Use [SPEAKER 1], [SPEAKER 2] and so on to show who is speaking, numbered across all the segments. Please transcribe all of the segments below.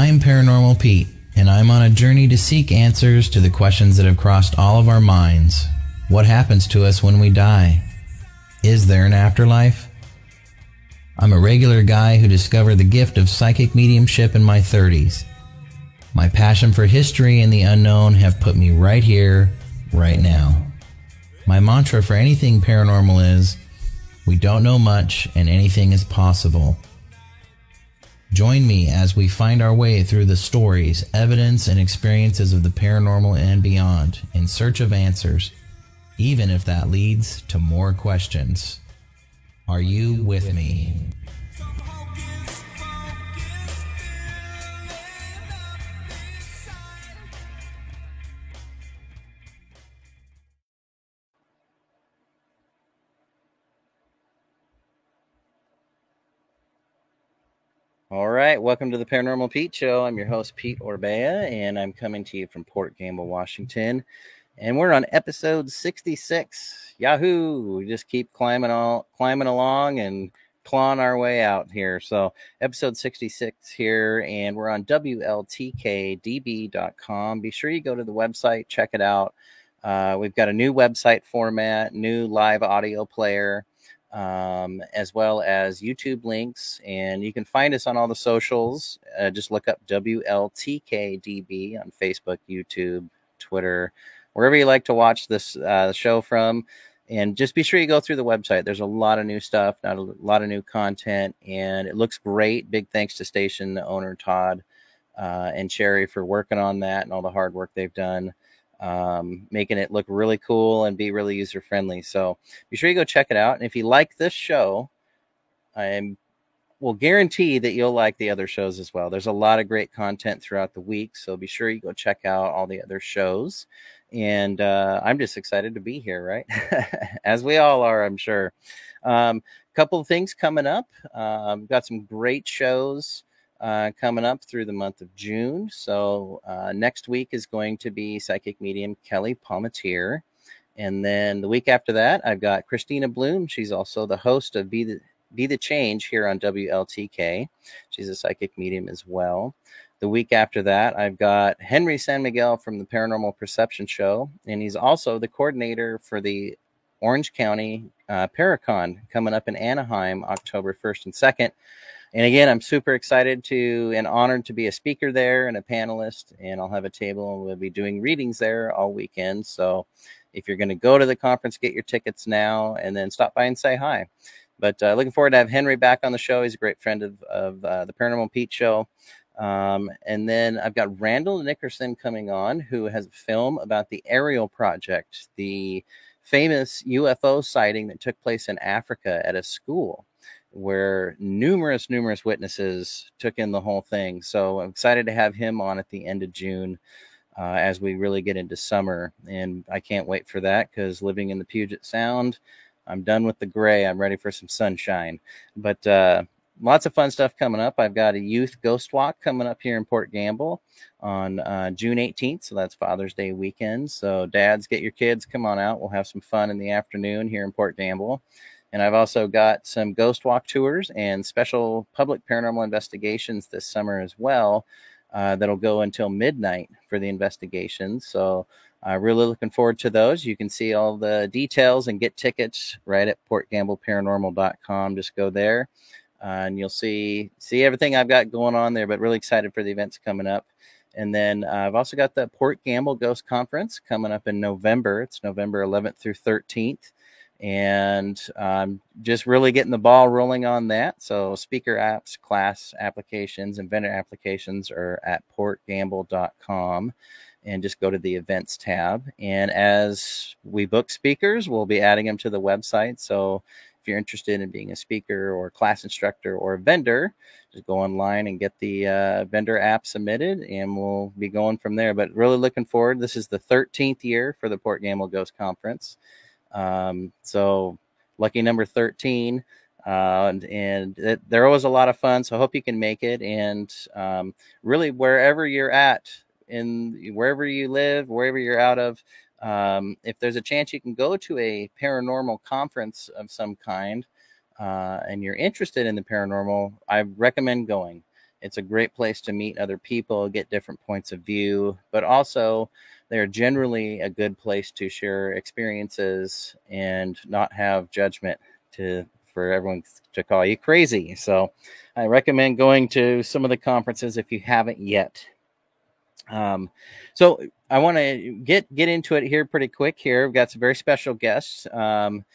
[SPEAKER 1] I'm Paranormal Pete, and I'm on a journey to seek answers to the questions that have crossed all of our minds. What happens to us when we die? Is there an afterlife? I'm a regular guy who discovered the gift of psychic mediumship in my 30s. My passion for history and the unknown have put me right here, right now. My mantra for anything paranormal is, we don't know much and anything is possible. Join me as we find our way through the stories, evidence, and experiences of the paranormal and beyond in search of answers, even if that leads to more questions. Are you with me? All right, welcome to the Paranormal Pete Show. I'm your host, Pete Orbea, and I'm coming to you from Port Gamble, Washington. And we're on episode 66. Yahoo! We just keep climbing along and clawing our way out here. So episode 66 here, and we're on WLTKDB.com. Be sure you go to the website, check it out. We've got a new website format, new live audio player, as well as YouTube links, and you can find us on all the socials. Just look up WLTKDB on Facebook, YouTube, Twitter, wherever you like to watch this show from. And just be sure you go through the website. There's a lot of new stuff, a lot of new content, and it looks great. Big thanks to station owner Todd and Sherry for working on that and all the hard work they've done, making it look really cool and be really user friendly. So be sure you go check it out. And if you like this show, I will guarantee that you'll like the other shows as well. There's a lot of great content throughout the week, so be sure you go check out all the other shows. And I'm just excited to be here, right? As we all are, I'm sure. Couple of things coming up. We've got some great shows coming up through the month of June. So next week is going to be psychic medium Kelly Palmatier. And then the week after that, I've got Christina Bloom. She's also the host of Be the Change here on WLTK. She's a psychic medium as well. The week after that, I've got Henry San Miguel from the Paranormal Perception Show. And he's also the coordinator for the Orange County Paracon coming up in Anaheim, October 1st and 2nd. And again, I'm super excited and honored to be a speaker there and a panelist. And I'll have a table and we'll be doing readings there all weekend. So if you're going to go to the conference, get your tickets now and then stop by and say hi. But looking forward to have Henry back on the show. He's a great friend of the Paranormal Pete Show. And then I've got Randall Nickerson coming on, who has a film about the Ariel Project, the famous UFO sighting that took place in Africa at a school, where numerous witnesses took in the whole thing. So I'm excited to have him on at the end of June as we really get into summer. And I can't wait for that, because living in the Puget Sound, I'm done with the gray. I'm ready for some sunshine. But lots of fun stuff coming up. I've got a youth ghost walk coming up here in Port Gamble on June 18th. So that's Father's Day weekend. So dads, get your kids, come on out. We'll have some fun in the afternoon here in Port Gamble. And I've also got some ghost walk tours and special public paranormal investigations this summer as well. That'll go until midnight for the investigations. So really looking forward to those. You can see all the details and get tickets right at portgambleparanormal.com. Just go there and you'll see everything I've got going on there, but really excited for the events coming up. And then I've also got the Port Gamble Ghost Conference coming up in November. It's November 11th through 13th. And just really getting the ball rolling on that. So speaker apps, class applications, and vendor applications are at portgamble.com, and just go to the events tab. And as we book speakers, we'll be adding them to the website. So if you're interested in being a speaker or class instructor or a vendor, just go online and get the vendor app submitted, and we'll be going from there. But really looking forward. This is the 13th year for the Port Gamble Ghost Conference. So lucky number 13, and they're always a lot of fun. So I hope you can make it. And, really wherever you're at, wherever you live, wherever you're out of, if there's a chance you can go to a paranormal conference of some kind, and you're interested in the paranormal, I recommend going. It's a great place to meet other people, get different points of view, but also they're generally a good place to share experiences and not have judgment for everyone to call you crazy. So I recommend going to some of the conferences if you haven't yet. So I want to get into it here pretty quick here. We've got some very special guests. I'm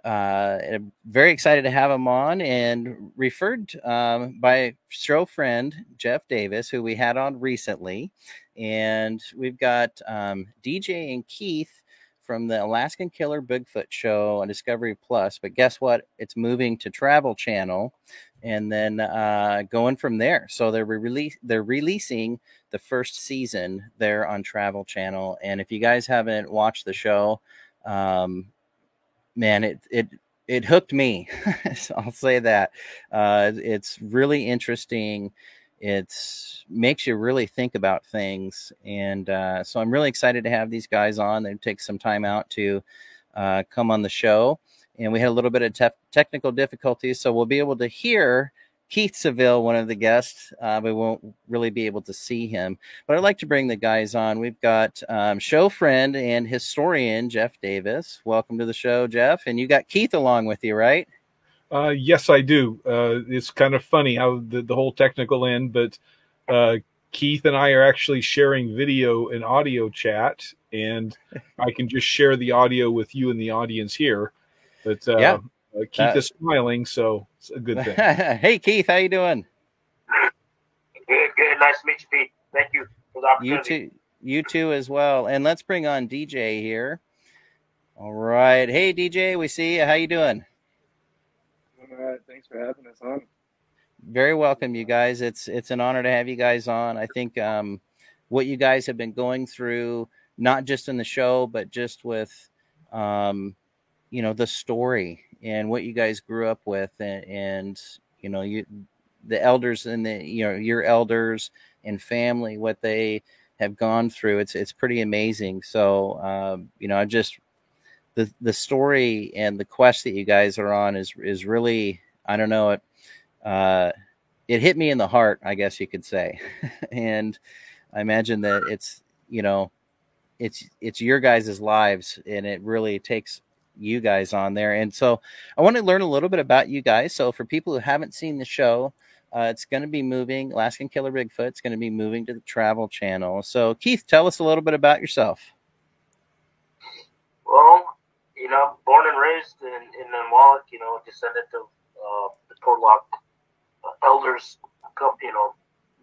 [SPEAKER 1] very excited to have him on, and referred by show friend Jeff Davis, who we had on recently. And we've got DJ and Keith from the Alaskan Killer Bigfoot show on Discovery Plus. But guess what? It's moving to Travel Channel, and then going from there. So they're releasing the first season there on Travel Channel. And if you guys haven't watched the show, man, it hooked me. So I'll say that. It's really interesting. It makes you really think about things. And so I'm really excited to have these guys on. They take some time out to come on the show. And we had a little bit of technical difficulties, so we'll be able to hear Keith Seville, one of the guests. We won't really be able to see him, but I'd like to bring the guys on. We've got show friend and historian Jeff Davis. Welcome to the show, Jeff. And you got Keith along with you, right?
[SPEAKER 2] Yes, I do. It's kind of funny how the whole technical end, but Keith and I are actually sharing video and audio chat, and I can just share the audio with you and the audience here. But yeah. Keith is smiling, so it's a good thing.
[SPEAKER 1] Hey, Keith, how you doing?
[SPEAKER 3] Good. Nice to meet you, Pete. Thank you for the opportunity.
[SPEAKER 1] You too as well. And let's bring on DJ here. All right. Hey, DJ, we see you. How you doing?
[SPEAKER 4] All right. Thanks for having us on.
[SPEAKER 1] Very welcome, you guys. It's an honor to have you guys on. I think what you guys have been going through, not just in the show, but just with the story and what you guys grew up with, and the elders and your elders and family, what they have gone through. It's pretty amazing. So just the story and the quest that you guys are on is really, I don't know, it hit me in the heart, I guess you could say. And I imagine that it's your guys' lives, and it really takes you guys on there. And so I want to learn a little bit about you guys. So for people who haven't seen the show, it's going to be moving. Alaskan Killer Bigfoot, it's going to be moving to the Travel Channel. So Keith, tell us a little bit about yourself.
[SPEAKER 3] Well, born and raised in Nanwalek, descendant of the Portlock elders,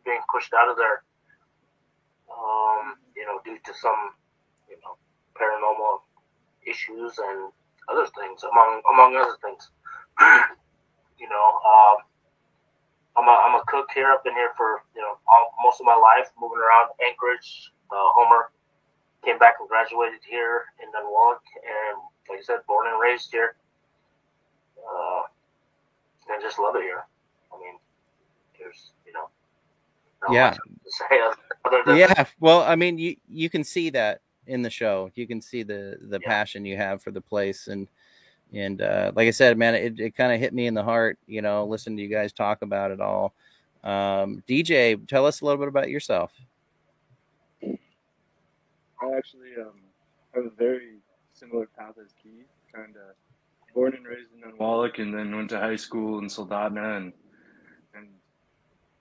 [SPEAKER 3] being pushed out of there, due to some, paranormal issues and other things, among other things. I'm a cook here. I've been here for most of my life, moving around Anchorage, Homer. Came back and graduated here in Nanwalek, and like I said, born and raised here. And just love it here. I mean, there's
[SPEAKER 1] yeah.
[SPEAKER 3] Other than
[SPEAKER 1] yeah. Well, I mean, you can see that in the show. You can see the passion you have for the place, and like I said, man, it kind of hit me in the heart, listening to you guys talk about it all. DJ, tell us a little bit about yourself.
[SPEAKER 4] I actually have a very similar path as Keith, kind of born and raised in Nanwalek, and then went to high school in Soldotna, and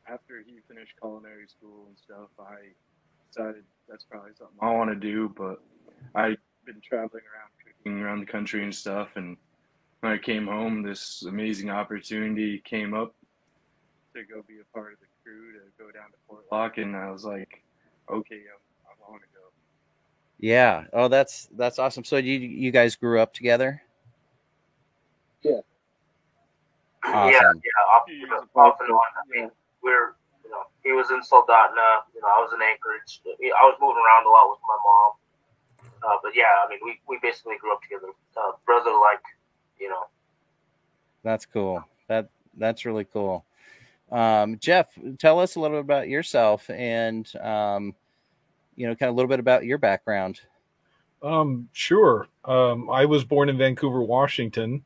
[SPEAKER 4] after he finished culinary school and stuff, I decided that's probably something I want to do. But I've been traveling around, cooking around the country and stuff, and when I came home, this amazing opportunity came up to go be a part of the crew to go down to Portlock, and I was like, okay, I want to go.
[SPEAKER 1] Yeah. Oh, that's awesome. So you guys grew up together?
[SPEAKER 4] Yeah.
[SPEAKER 1] Awesome.
[SPEAKER 3] Yeah. Off and on. I mean, we're, he was in Soldotna, I was in Anchorage. I was moving around a lot with my mom. But yeah, I mean, we basically grew up together, brother-like,
[SPEAKER 1] That's cool. That's really cool. Jeff, tell us a little bit about yourself, and kind of a little bit about your background.
[SPEAKER 2] Sure. I was born in Vancouver, Washington,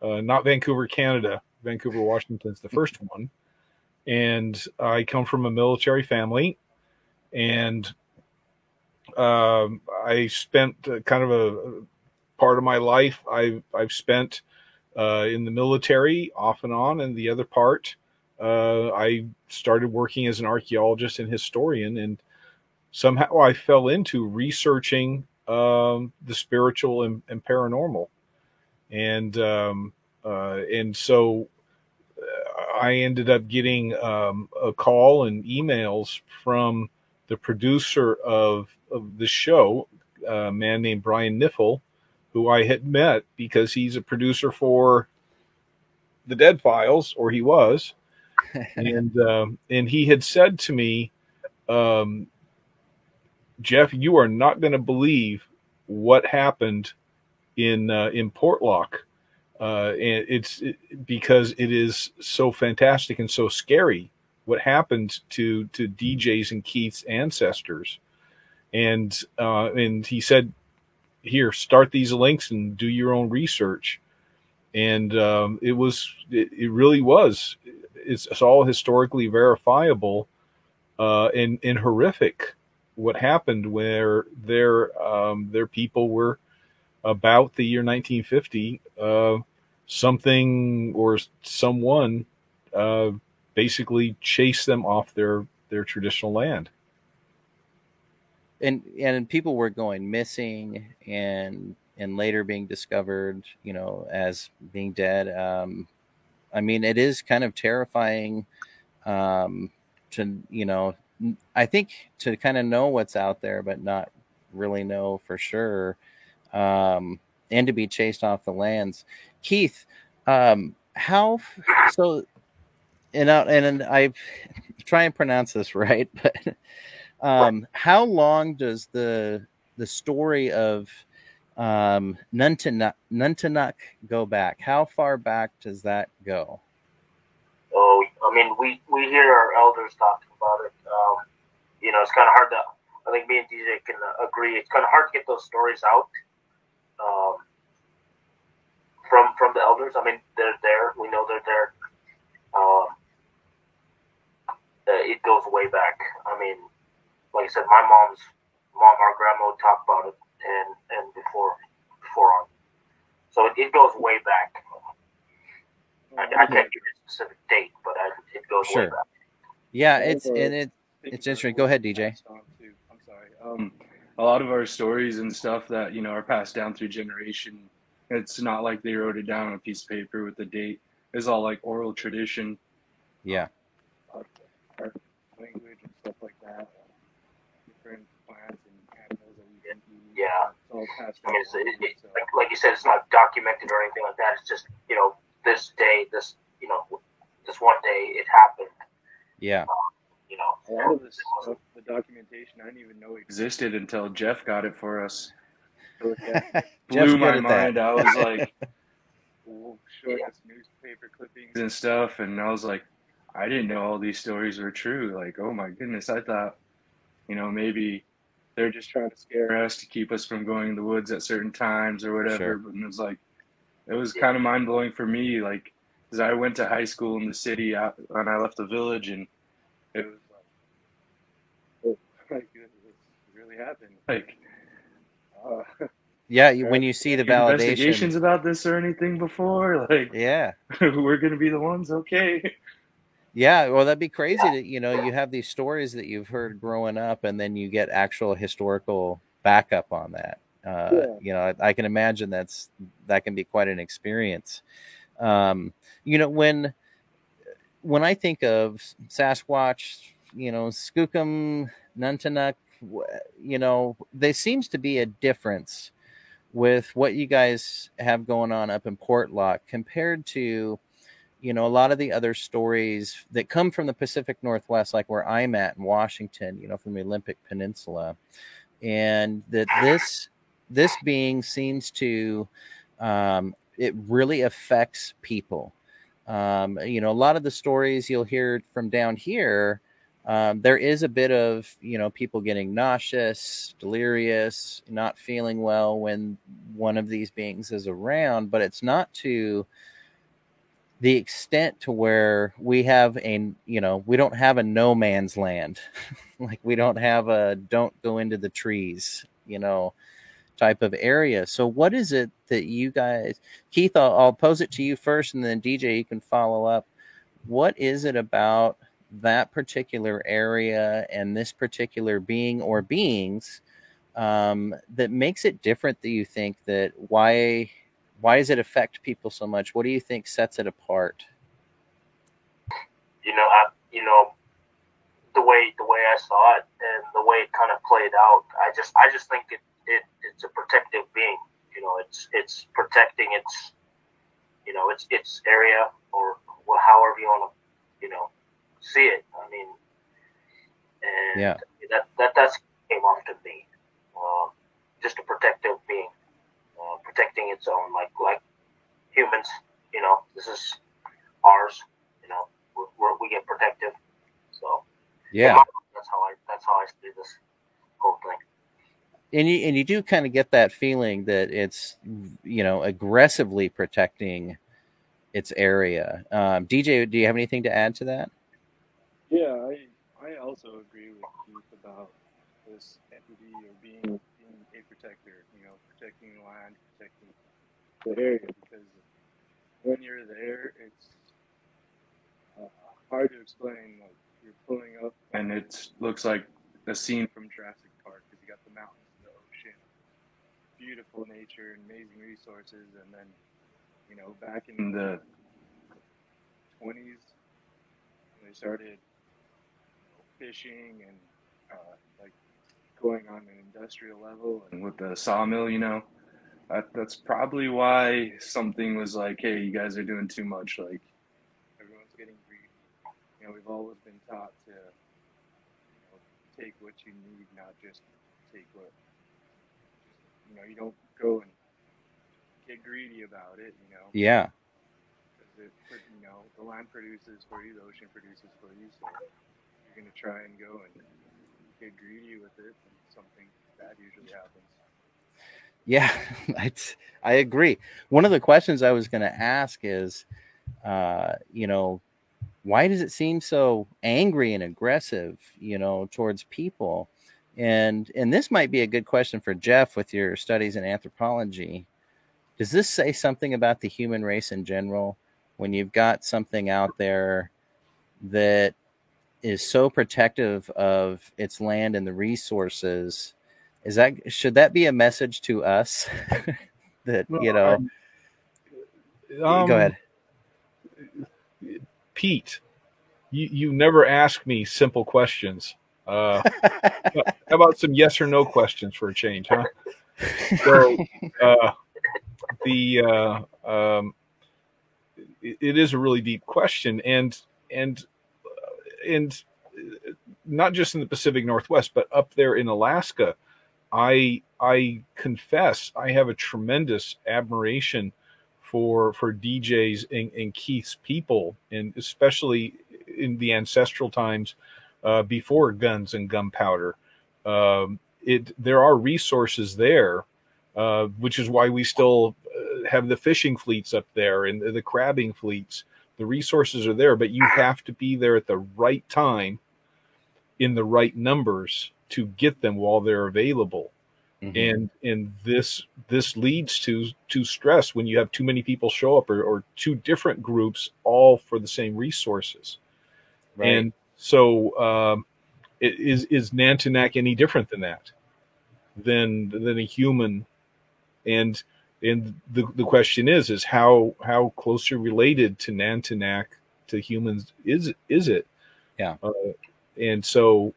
[SPEAKER 2] not Vancouver, Canada. Vancouver, Washington's the first one. and I come from a military family, and I spent kind of a part of my life I've spent in the military off and on, and the other part I started working as an archaeologist and historian, and somehow I fell into researching the spiritual and paranormal, and so I ended up getting a call and emails from the producer of the show, a man named Brian Niffel, who I had met because he's a producer for the Dead Files, or he was, and he had said to me, Jeff, you are not going to believe what happened in Portlock. And because it is so fantastic and so scary what happened to DJ's and Keith's ancestors. And he said, here, start these links and do your own research. And it really was. It's all historically verifiable and horrific what happened where their people were about the year 1950. Something or someone basically chased them off their traditional land.
[SPEAKER 1] And people were going missing and later being discovered, as being dead. I mean, it is kind of terrifying to, I think, to kind of know what's out there, but not really know for sure, and to be chased off the lands. Keith, how so? And I try and pronounce this right, but how long does the story of Nuntinuk go back? How far back does that go?
[SPEAKER 3] Oh, I mean, we hear our elders talking about it. It's kind of hard to. I think me and DJ can agree. It's kind of hard to get those stories out from the elders. I mean, they're there. We know they're there. It goes way back. I mean, like I said, my mom's mom, our grandma would talk about it, and before on. So it goes way back. I can't give you a specific date, but it goes way back.
[SPEAKER 1] Yeah, it's interesting. Go ahead, DJ.
[SPEAKER 4] I'm sorry. A lot of our stories and stuff that are passed down through generation. It's not like they wrote it down on a piece of paper with a date. It's all like oral tradition.
[SPEAKER 1] Yeah.
[SPEAKER 4] Our language and stuff like that. Different plants and animals that we can eat.
[SPEAKER 3] Yeah.
[SPEAKER 4] It's all passed
[SPEAKER 3] I
[SPEAKER 4] down.
[SPEAKER 3] mean, like you said, it's not documented or anything like that. It's just this day, this one day it happened.
[SPEAKER 1] Yeah.
[SPEAKER 4] A lot of this stuff, the documentation, I didn't even know existed until Jeff got it for us. So it blew my mind. I was like, showing us newspaper clippings and stuff, and I was like, I didn't know all these stories were true. Like, oh my goodness, I thought, maybe they're just trying to scare us to keep us from going in the woods at certain times or whatever.
[SPEAKER 1] Sure.
[SPEAKER 4] But it was kind of mind blowing for me, like, because I went to high school in the city and I left the village, and it was like, oh my goodness, this really happened. Like,
[SPEAKER 1] yeah, when you see the validation,
[SPEAKER 4] investigations about this or anything before, like,
[SPEAKER 1] yeah,
[SPEAKER 4] we're gonna be the ones, okay?
[SPEAKER 1] Yeah, well, that'd be crazy that you have these stories that you've heard growing up, and then you get actual historical backup on that. I can imagine that can be quite an experience. When I think of Sasquatch, Skookum, Nuntinuk, there seems to be a difference with what you guys have going on up in Portlock compared to, a lot of the other stories that come from the Pacific Northwest, like where I'm at in Washington, from the Olympic Peninsula. And that this being seems to, it really affects people. A lot of the stories you'll hear from down here, there is a bit of, people getting nauseous, delirious, not feeling well when one of these beings is around, but it's not to the extent to where we have we don't have a no man's land. Like we don't have a don't go into the trees, type of area. So what is it that you guys, Keith, I'll pose it to you first, and then DJ, you can follow up. What is it about that particular area and this particular being or beings that makes it different, that you think, that why does it affect people so much? What do you think sets it apart?
[SPEAKER 3] The way I saw it and the way it kind of played out, I just think it's a protective being. It's protecting its area, or however you want to see it. I mean, and
[SPEAKER 1] yeah,
[SPEAKER 3] that's came off to me. Just a protective being, protecting its own, like humans. This is ours. We get protective. So
[SPEAKER 1] yeah,
[SPEAKER 3] that's how I see this whole thing.
[SPEAKER 1] And you do kind of get that feeling that it's aggressively protecting its area. DJ, do you have anything to add to that?
[SPEAKER 4] Yeah, I also agree with Keith about this entity or being a protector. Protecting the land, protecting the area, because when you're there, it's hard to explain. Like, you're pulling up, and it looks like a scene from Jurassic Park, because you got the mountains, the ocean, beautiful nature, amazing resources, and then back in the 20s, when they started fishing and like going on an industrial level, and with the sawmill, that's probably why something was like, hey, you guys are doing too much. Like, everyone's getting greedy. We've always been taught to take what you need, not just take what. You don't go and get greedy about it.
[SPEAKER 1] Yeah.
[SPEAKER 4] Because the land produces for you, the ocean produces for you, so you're going to try and go and get greedy with it, and something bad usually happens.
[SPEAKER 1] Yeah, I agree. One of the questions I was going to ask is, why does it seem so angry and aggressive, towards people? And this might be a good question for Jeff with your studies in anthropology. Does this say something about the human race in general, when you've got something out there that is so protective of its land and the resources? Should that be a message to us that,
[SPEAKER 2] Well,
[SPEAKER 1] go ahead.
[SPEAKER 2] Pete, you never ask me simple questions. How about some yes or no questions for a change, huh? So it is a really deep question, and not just in the Pacific Northwest, but up there in Alaska, I confess I have a tremendous admiration for DJ's and Keith's people, and especially in the ancestral times before guns and gunpowder. There are resources there, which is why we still have the fishing fleets up there and the crabbing fleets. The resources are there, but you have to be there at the right time, in the right numbers, to get them while they're available. Mm-hmm. And this leads to stress when you have too many people show up, or two different groups all for the same resources. Right. And so is Nantinak any different than that, than a human? And the question is how closely related to Nantinak, to humans, is it?
[SPEAKER 1] Yeah.
[SPEAKER 2] And so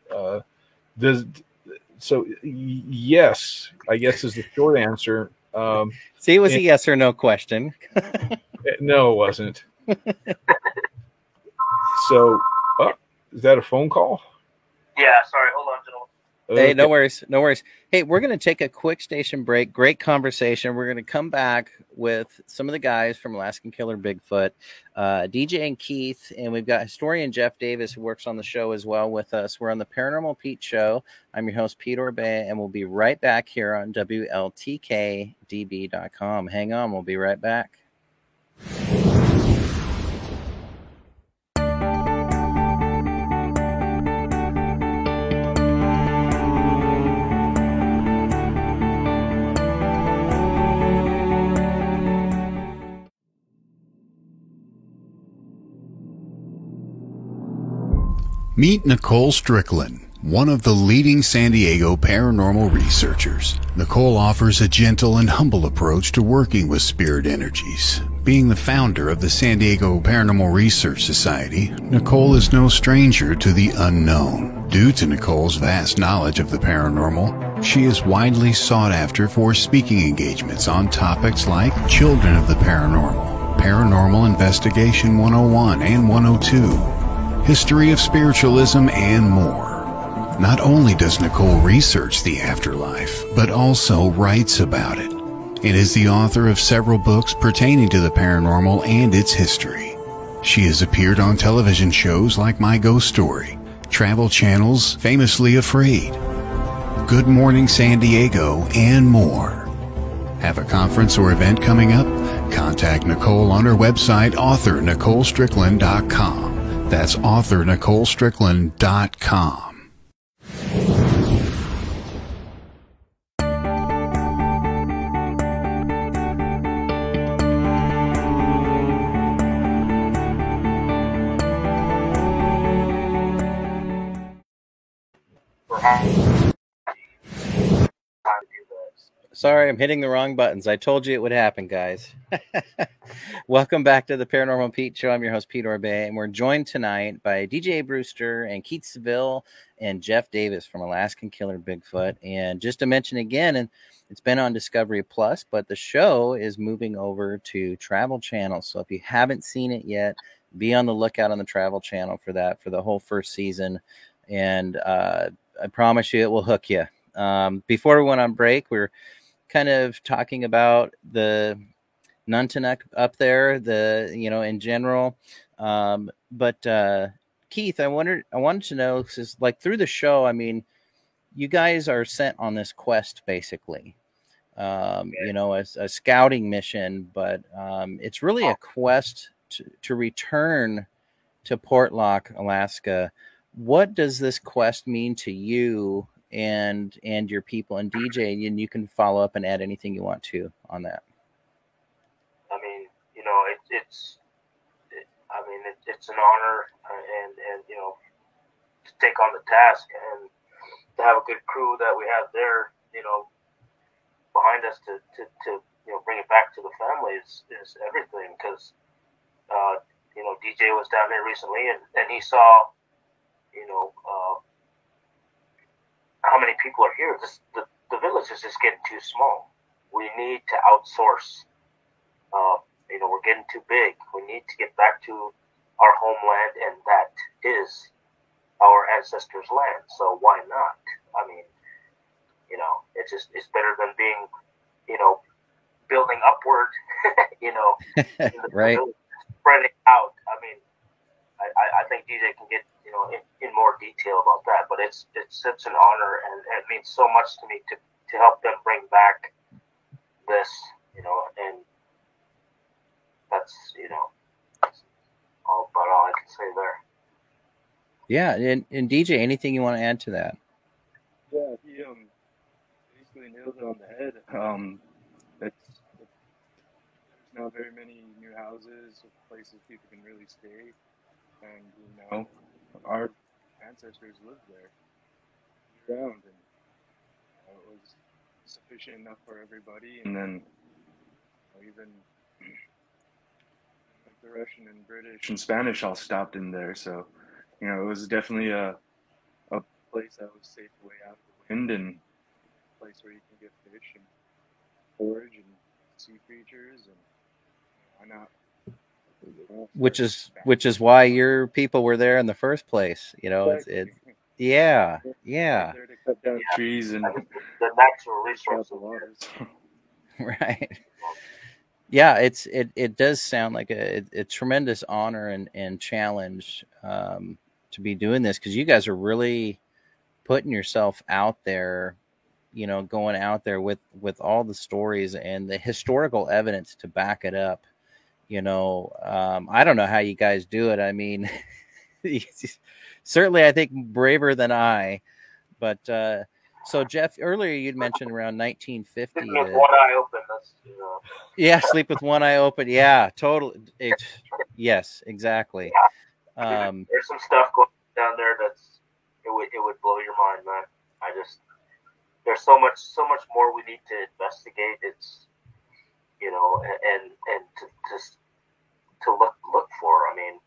[SPEAKER 2] yes, I guess is the short answer.
[SPEAKER 1] See, it was a yes or no question.
[SPEAKER 2] No, it wasn't. So, is that a phone call?
[SPEAKER 3] Yeah, sorry. Hold on, gentlemen.
[SPEAKER 1] Hey, no worries. Hey, we're going to take a quick station break. Great conversation. We're going to come back with some of the guys from Alaskan Killer Bigfoot, DJ and Keith, and we've got historian Jeff Davis, who works on the show as well with us. We're on the Paranormal Pete Show. I'm your host, Pete Orbay, and we'll be right back here on WLTKDB.com. Hang on, we'll be right back.
[SPEAKER 5] Meet Nicole Strickland, one of the leading San Diego paranormal researchers. Nicole offers a gentle and humble approach to working with spirit energies. Being the founder of the San Diego Paranormal Research Society, Nicole is no stranger to the unknown. Due to Nicole's vast knowledge of the paranormal, she is widely sought after for speaking engagements on topics like Children of the Paranormal, Paranormal Investigation 101 and 102, History of Spiritualism, and more. Not only does Nicole research the afterlife, but also writes about it, and is the author of several books pertaining to the paranormal and its history. She has appeared on television shows like My Ghost Story, Travel Channel's Famously Afraid, Good Morning San Diego, and more. Have a conference or event coming up? Contact Nicole on her website, authornicolestrickland.com. That's authornicolestrickland.com.
[SPEAKER 1] Sorry, I'm hitting the wrong buttons. I told you it would happen, guys. Welcome back to the Paranormal Pete Show. I'm your host, Pete Orbay, and we're joined tonight by DJ Brewster and Keith Seville and Jeff Davis from Alaskan Killer Bigfoot. And just to mention again, and it's been on Discovery Plus, but the show is moving over to Travel Channel. So if you haven't seen it yet, be on the lookout on the Travel Channel for that for the whole first season. And I promise you it will hook you. Before we went on break, we're kind of talking about the Nuntinuk up there, in general. But Keith, I wanted to know, because like through the show, I mean, you guys are sent on this quest basically, as a scouting mission, but it's really a quest to return to Portlock, Alaska. What does this quest mean to you and your people and DJ? And you can follow up and add anything you want to on that.
[SPEAKER 3] I mean, it's an honor and to take on the task and to have a good crew that we have there, behind us to bring it back to the family is everything. Because DJ was down here recently and he saw how many people are here. The village is just getting too small. We need to outsource. We're getting too big. We need to get back to our homeland, and that is our ancestors' land. So why not? I mean, it's better than being, building upward,
[SPEAKER 1] right.
[SPEAKER 3] Spreading out. I mean, I think DJ can get, in more detail about that, but it's such an honor, and it means so much to me to help them bring back this, and that's, all I can say there.
[SPEAKER 1] Yeah, and DJ, anything you want to add to that?
[SPEAKER 4] Yeah, he basically nailed it on the head. There's not very many new houses or places people can really stay, and our ancestors lived there year-round, and it was sufficient enough for everybody. And then even the Russian and British and Spanish all stopped in there, so it was definitely a place that was safe way out of the wind, and a place where you can get fish and forage and sea creatures, and why not?
[SPEAKER 1] Which is why your people were there in the first place.
[SPEAKER 4] Exactly.
[SPEAKER 1] Yeah.
[SPEAKER 4] There to cut down trees and
[SPEAKER 3] the natural resources.
[SPEAKER 1] Right. Yeah, it does sound like a tremendous honor and challenge to be doing this, because you guys are really putting yourself out there, going out there with all the stories and the historical evidence to back it up. I don't know how you guys do it. I mean, certainly I think braver than I, but so Jeff, earlier you'd mentioned around 1950.
[SPEAKER 3] Sleep with one eye open.
[SPEAKER 1] Yeah, sleep with one eye open. Yeah, totally. Yes, exactly.
[SPEAKER 3] There's some stuff going down down there, it would blow your mind, man. There's so much more we need to investigate. It's, you know, and to look for. I mean,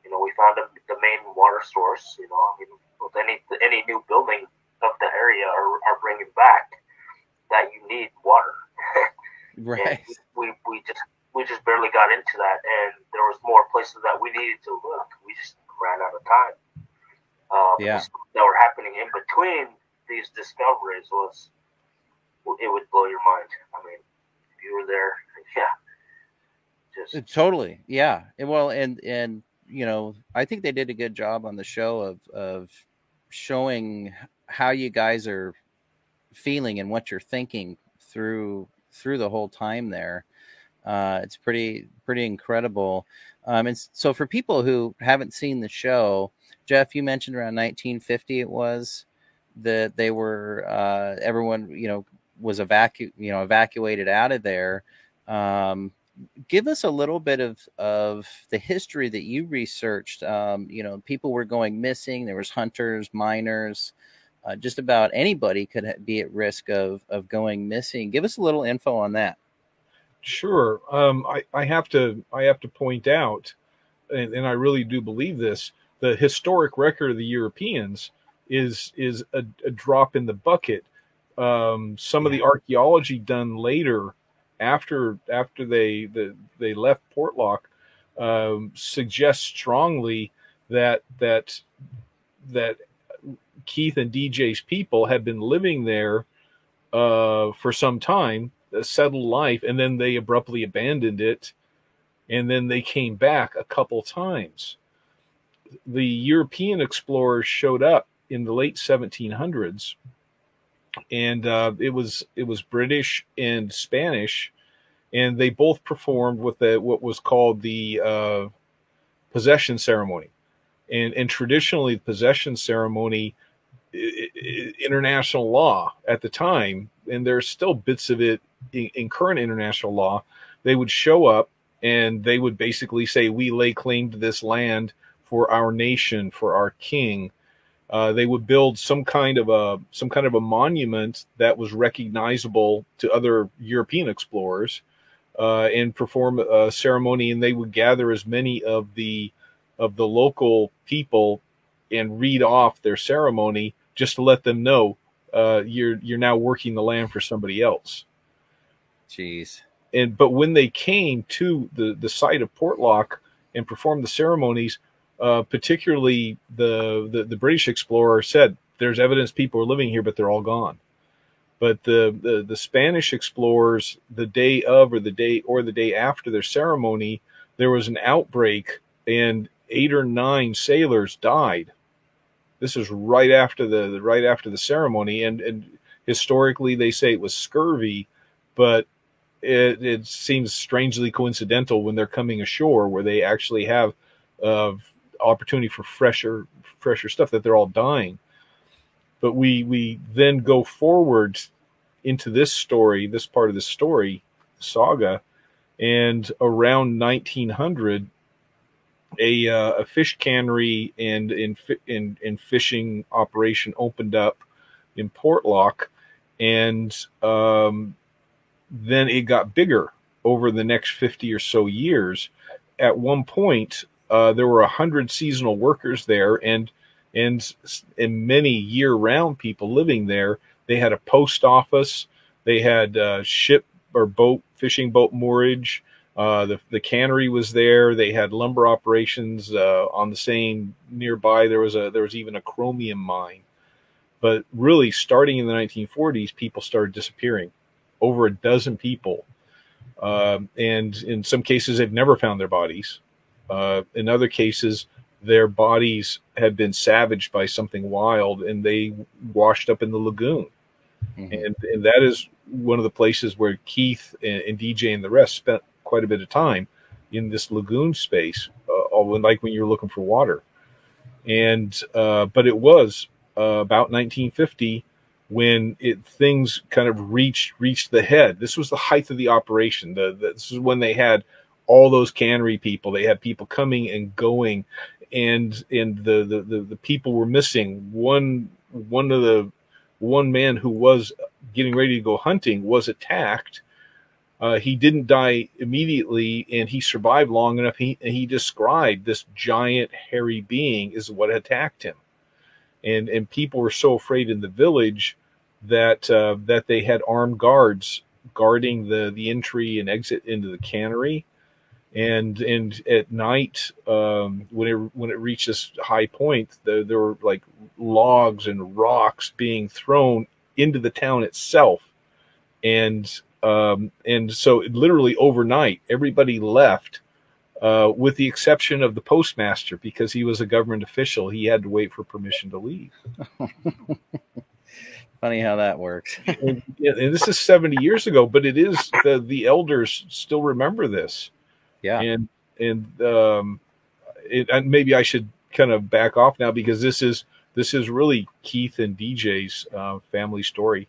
[SPEAKER 3] you know, we found the main water source. You know, I mean, with any new building of the area are bringing back that you need water.
[SPEAKER 1] Right.
[SPEAKER 3] We just barely got into that, and there was more places that we needed to look. We just ran out of time. That were happening in between these discoveries it would blow your mind. I mean, if you were there,
[SPEAKER 1] totally, yeah. Well, and you know, I think they did a good job on the show of showing how you guys are feeling and what you're thinking through the whole time there. It's pretty incredible. And so for people who haven't seen the show, Jeff, you mentioned around 1950 it was that they were everyone, you know, was evacuated out of there. Give us a little bit of the history that you researched. You know, people were going missing. There was hunters, miners, just about anybody could be at risk of going missing. Give us a little info on that.
[SPEAKER 2] Sure. I have to point out, and I really do believe this, the historic record of the Europeans is a drop in the bucket. Some of the archaeology done later, after they left Portlock, suggests strongly that Keith and DJ's people had been living there for some time, a settled life, and then they abruptly abandoned it, and then they came back a couple times. The European explorers showed up in the late 1700s, and it was British and Spanish, and they both performed with what was called the possession ceremony, and traditionally the possession ceremony, international law at the time, and there's still bits of it in current international law, they would show up and they would basically say, we lay claim to this land for our nation, for our king. They would build some kind of a monument that was recognizable to other European explorers, and perform a ceremony, and they would gather as many of the local people and read off their ceremony just to let them know you're now working the land for somebody else.
[SPEAKER 1] Jeez.
[SPEAKER 2] But when they came to the site of Portlock and performed the ceremonies, particularly the British explorer said, there's evidence people are living here, but they're all gone. But the Spanish explorers, the day of or the day after their ceremony, there was an outbreak and 8 or 9 sailors died. This is right after the ceremony, and historically they say it was scurvy, but it seems strangely coincidental when they're coming ashore where they actually have opportunity for fresher stuff, that they're all dying. But we then go forward into this story, this part of the story saga, and around 1900, a fish cannery and fishing operation opened up in Portlock, and then it got bigger over the next 50 or so years. At one point, there were 100 seasonal workers there, and many year-round people living there. They had a post office. They had ship or fishing boat moorage. The cannery was there. They had lumber operations on the same nearby. There was even a chromium mine. But really, starting in the 1940s, people started disappearing. Over a dozen people, and in some cases, they've never found their bodies. In other cases, their bodies had been savaged by something wild, and they washed up in the lagoon. Mm-hmm. And that is one of the places where Keith and DJ and the rest spent quite a bit of time, in this lagoon space, like when you're looking for water. And but it was about 1950 when things kind of reached the head. This was the height of the operation. This is when they had all those cannery people. They had people coming and going, the people were missing. One man who was getting ready to go hunting was attacked. He didn't die immediately, and he survived long enough. He described this giant hairy being is what attacked him, and people were so afraid in the village that they had armed guards guarding the entry and exit into the cannery, and at night when it reached this high point, there were like logs and rocks being thrown into the town itself, and so literally overnight everybody left, with the exception of the postmaster, because he was a government official. He had to wait for permission to leave.
[SPEAKER 1] Funny how that works.
[SPEAKER 2] and this is 70 years ago, but it is the elders still remember this.
[SPEAKER 1] Yeah.
[SPEAKER 2] And maybe I should kind of back off now, because this is really Keith and DJ's family story.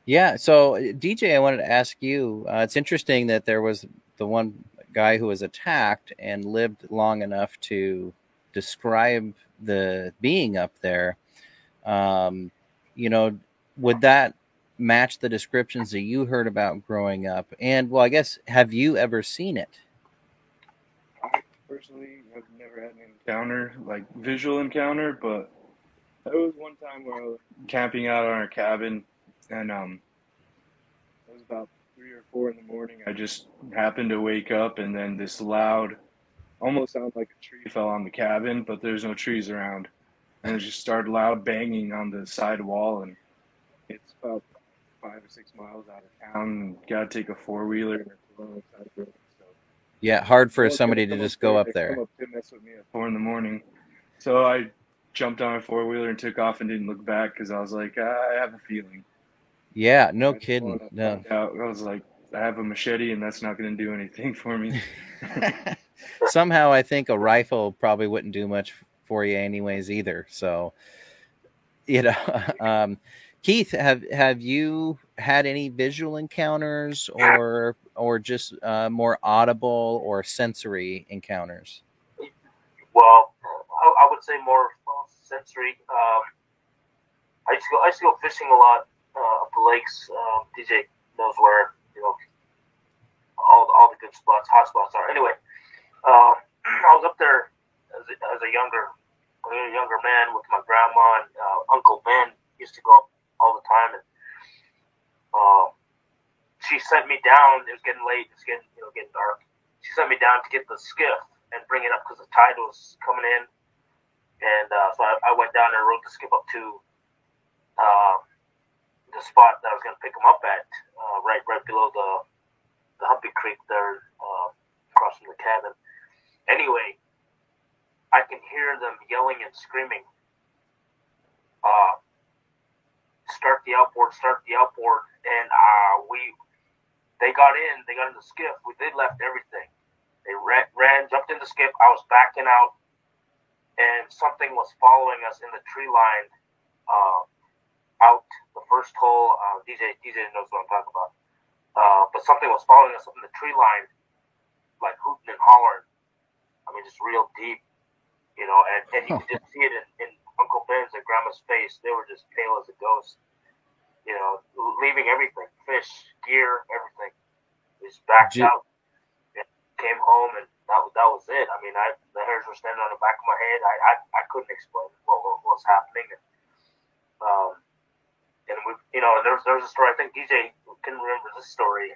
[SPEAKER 1] Yeah. So DJ, I wanted to ask you, it's interesting that there was the one guy who was attacked and lived long enough to describe the being up there. Would that match the descriptions that you heard about growing up? And, well, I guess, have you ever seen it?
[SPEAKER 4] I personally have never had an encounter, like visual encounter, but there was one time where I was camping out on our cabin, and it was about 3 or 4 in the morning. I just happened to wake up, and then this loud, almost sounded like a tree fell on the cabin, but there's no trees around. And it just started loud banging on the side wall, and it's about 5 or 6 miles out of town. Got to take a 4-wheeler and it's on the side of the road. So
[SPEAKER 1] yeah, hard for somebody to just go up there.
[SPEAKER 4] Come up to mess with me at 4 in the morning. So I jumped on a 4-wheeler and took off and didn't look back, because I was like, I have a feeling.
[SPEAKER 1] Yeah, no kidding. No.
[SPEAKER 4] I was like, I have a machete, and that's not going to do anything for me.
[SPEAKER 1] Somehow I think a rifle probably wouldn't do much for you anyways either. So, Keith, have you had any visual encounters or just more audible or sensory encounters?
[SPEAKER 3] Well, I would say more sensory. I used to go fishing a lot up the lakes. DJ knows where all the good spots, hot spots are. Anyway, I was up there as a younger man with my grandma, and Uncle Ben used to go all the time, and she sent me down. It was getting late. It was getting dark. She sent me down to get the skiff and bring it up, because the tide was coming in, and so I went down and rode the skiff up to the spot that I was going to pick them up at, right below the Humpy Creek there, across from the cabin. Anyway, I can hear them yelling and screaming, start the outboard, and they got in the skiff. They left everything. They ran, jumped in the skiff. I was backing out, and something was following us in the tree line, out the first hole. DJ knows what I'm talking about. But something was following us up in the tree line, like hooting and hollering. I mean, just real deep, and you could just see it in Uncle Ben's and Grandma's face. They were just pale as a ghost, leaving everything, fish, gear, everything. We just backed out, came home, and that was it. I mean, the hairs were standing on the back of my head. I couldn't explain what was happening. And we, there was a story. I think DJ can remember this story.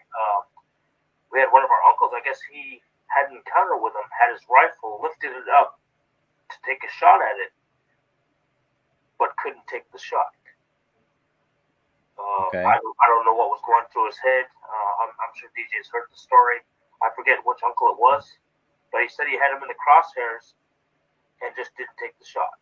[SPEAKER 3] We had one of our uncles. I guess he had an encounter with him. Had his rifle, lifted it up to take a shot at it, but couldn't take the shot.
[SPEAKER 1] Okay.
[SPEAKER 3] I don't know what was going through his head. I'm sure DJ's heard the story. I forget which uncle it was, but he said he had him in the crosshairs and just didn't take the shot.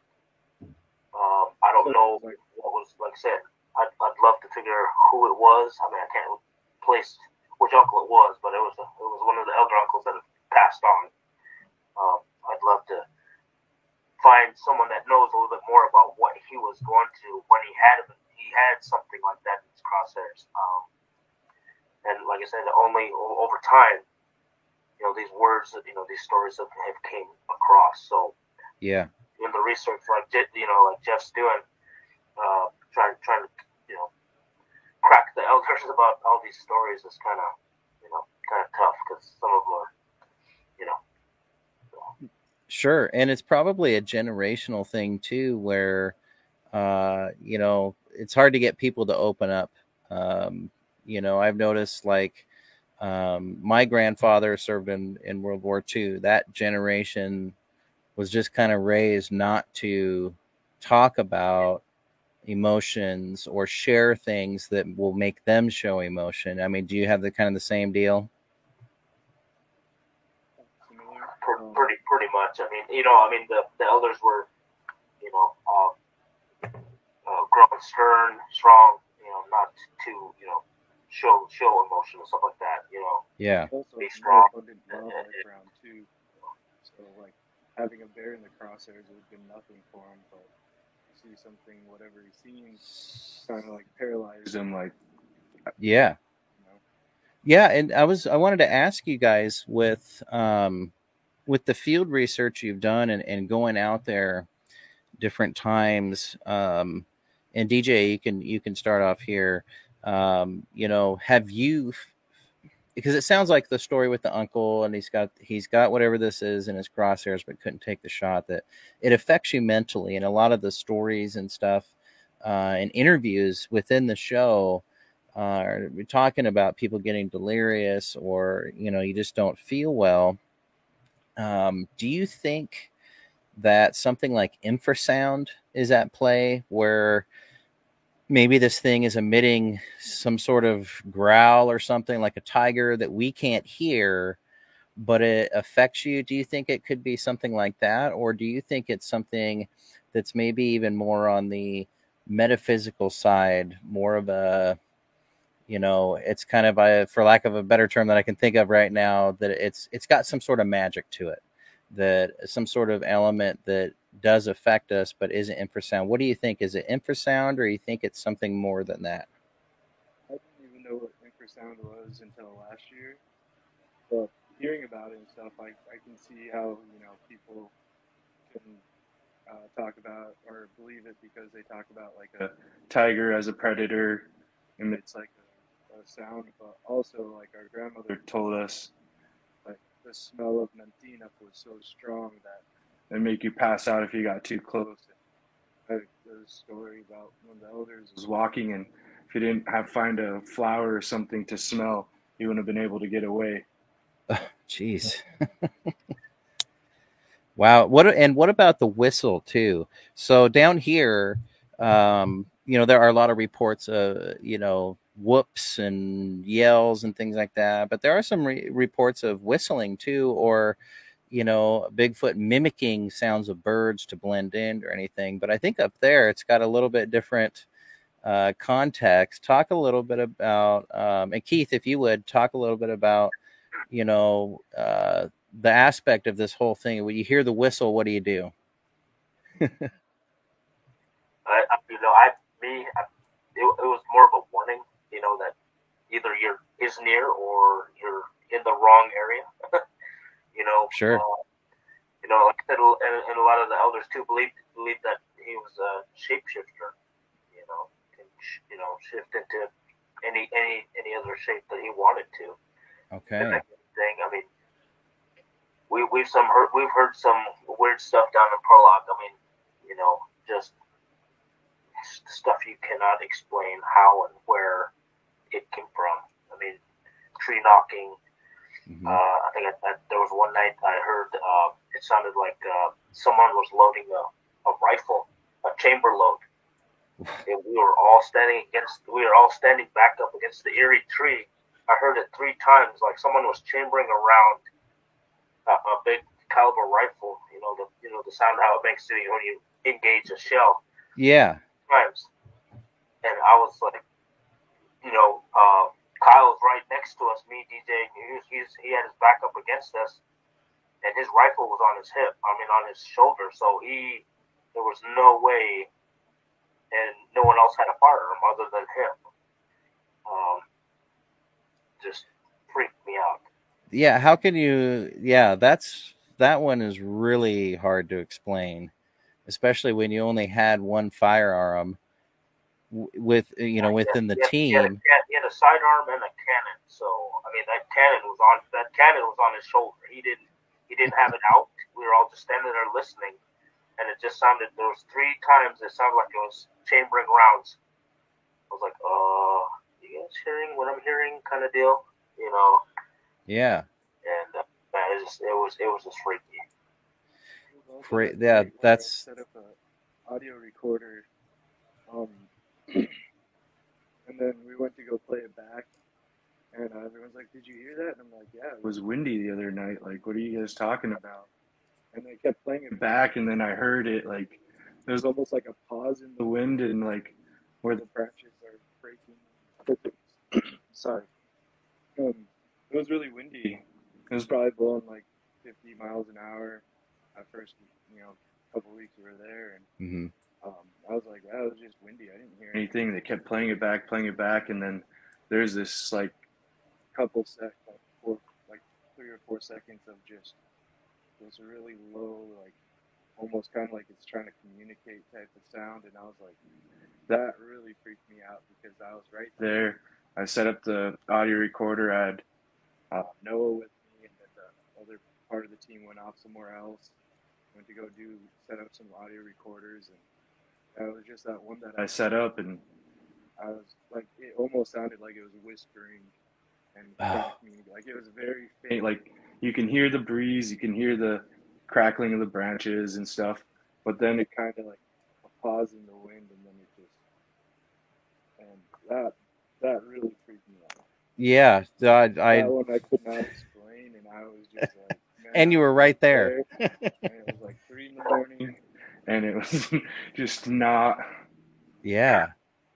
[SPEAKER 3] I don't know what was, like I said. I'd love to figure who it was. I mean, I can't place which uncle it was, but it was one of the elder uncles that had passed on. I'd love to find someone that knows a little bit more about what he was going through when he had something like that in his crosshairs. And like I said, only over time, these words, these stories have came across. So
[SPEAKER 1] Yeah.
[SPEAKER 3] doing the research like Jeff's doing, trying to crack the elders about all these stories is kind of tough because some of them are so.
[SPEAKER 1] Sure. And it's probably a generational thing too, where it's hard to get people to open up. I've noticed like my grandfather served in World War II. That generation was just kind of raised not to talk about emotions or share things that will make them show emotion. I mean, do you have the same deal?
[SPEAKER 3] Pretty much. I mean, the elders were, grown stern, strong, not to, show emotion and stuff like that,
[SPEAKER 1] Yeah.
[SPEAKER 4] Also,
[SPEAKER 3] be strong.
[SPEAKER 4] Background too. So like having a bear in the crosshairs would have been nothing for him, but you see something, whatever he's seen, kind of like paralyze him, like.
[SPEAKER 1] Yeah. Yeah, and I wanted to ask you guys with the field research you've done and going out there different times, and DJ, you can start off here. Have you, because it sounds like the story with the uncle, and he's got whatever this is in his crosshairs, but couldn't take the shot, that it affects you mentally, and a lot of the stories and stuff and interviews within the show. We're talking about people getting delirious, or you just don't feel well. Do you think that something like infrasound is at play, where maybe this thing is emitting some sort of growl or something like a tiger that we can't hear, but it affects you? Do you think it could be something like that, or do you think it's something that's maybe even more on the metaphysical side, more of a, it's kind of for lack of a better term that I can think of right now, that it's got some sort of magic to it, that some sort of element that does affect us, but isn't infrasound? What do you think? Is it infrasound, or you think it's something more than that?
[SPEAKER 4] I didn't even know what infrasound was until last year, but hearing about it and stuff, I can see how people can talk about or believe it, because they talk about like a tiger as a predator, and it's like a sound. But also, like, our grandmother told us, like, the smell of Mentina was so strong that it'd make you pass out if you got too close. There's a story about one of the elders was walking, and if he didn't find a flower or something to smell, he wouldn't have been able to get away.
[SPEAKER 1] Jeez. Wow. What about the whistle too? So down here, there are a lot of reports of, whoops and yells and things like that, but there are some reports of whistling too, or, Bigfoot mimicking sounds of birds to blend in or anything. But I think up there, it's got a little bit different context. Talk a little bit about, and Keith, if you would talk a little bit about, the aspect of this whole thing. When you hear the whistle, what do you do?
[SPEAKER 3] It was more of a warning, that either is near or you're in the wrong area.
[SPEAKER 1] Sure.
[SPEAKER 3] Like I said, and a lot of the elders too believed that he was a shapeshifter. Can shift into any other shape that he wanted to.
[SPEAKER 1] Okay.
[SPEAKER 3] Thing. I mean, we've heard some weird stuff down in Prologue. I mean, just stuff you cannot explain how and where it came from. I mean, tree knocking. Mm-hmm. I think there was one night I heard it sounded like someone was loading a rifle, a chamber load. And we were all standing back up against the eerie tree. I heard it 3 times, like someone was chambering around a big caliber rifle. The sound how it makes when you engage a shell.
[SPEAKER 1] Yeah.
[SPEAKER 3] Times. And I was like, Kyle was right next to us, me, DJ. He had his back up against us, and his rifle was on his hip. On his shoulder. So there was no way. And no one else had a firearm other than him. Just freaked me out.
[SPEAKER 1] Yeah, how can you? Yeah, that's that one is really hard to explain, especially when you only had one firearm with within the team.
[SPEAKER 3] He had a sidearm and a cannon. So I mean, that cannon was on his shoulder. He didn't have it out. We were all just standing there listening, and it just sounded. There was 3 times it sounded like it was chambering rounds. I was like, you guys hearing what I'm hearing?" kind of deal,
[SPEAKER 1] Yeah.
[SPEAKER 3] And it was just freaky.
[SPEAKER 1] Yeah, that's
[SPEAKER 4] set up an audio recorder, and then we went to go play it back, and everyone's like, "Did you hear that?" And I'm like, "Yeah, it was windy the other night. Like, what are you guys talking about?" And they kept playing it back, and then I heard it like there's almost like a pause in the wind, and like where the branches are breaking. Sorry. It was really windy. It was probably blowing like 50 miles an hour at first, couple weeks we were there, and I was like, "That was just windy. I didn't hear anything." They kept playing it back, and then there's this like couple seconds, like 3 or 4 seconds of just this really low, like almost kind of like it's trying to communicate type of sound, and I was like, that really freaked me out because I was right there. I set up the audio recorder. I had Noah with me, and then the other part of the team went off somewhere else. Went to go set up some audio recorders, and it was just that one that I set up, and I was like, it almost sounded like it was whispering and trying to communicate. Like it was very faint. Like you can hear the breeze, you can hear the crackling of the branches and stuff, but then it kind of like a pause in the wind, and then it just, and that really freaked me out.
[SPEAKER 1] Yeah,
[SPEAKER 4] that one I could not explain, and I was just like, man,
[SPEAKER 1] and you were right there.
[SPEAKER 4] And it was like 3 a.m, and it was just not.
[SPEAKER 1] Yeah.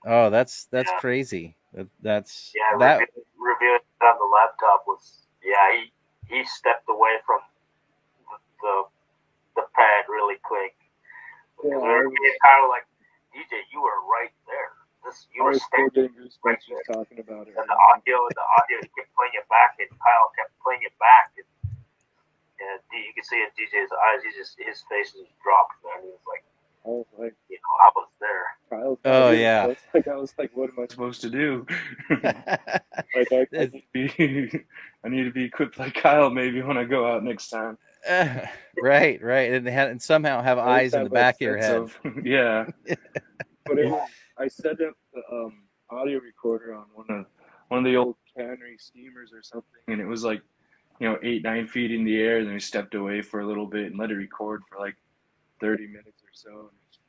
[SPEAKER 1] Oh, that's crazy. That's
[SPEAKER 3] that reviewing on the laptop was he stepped away from the pad really quick. We were kind of like, DJ, you were right there. You were standing
[SPEAKER 4] right there. Talking about it.
[SPEAKER 3] And the audio, he kept playing it back, and Kyle kept playing it back, and you can see in DJ's eyes, his face just dropped, man. He was like, I was there.
[SPEAKER 4] Kyle,
[SPEAKER 1] yeah.
[SPEAKER 4] I was like, what am I supposed to do? I need to be equipped like Kyle maybe when I go out next time.
[SPEAKER 1] Right, and somehow have eyes in the back of your head.
[SPEAKER 4] Yeah. But I set up the audio recorder on one of the old cannery steamers or something, and it was like 8-9 feet in the air. And then we stepped away for a little bit and let it record for like 30 minutes or so, and just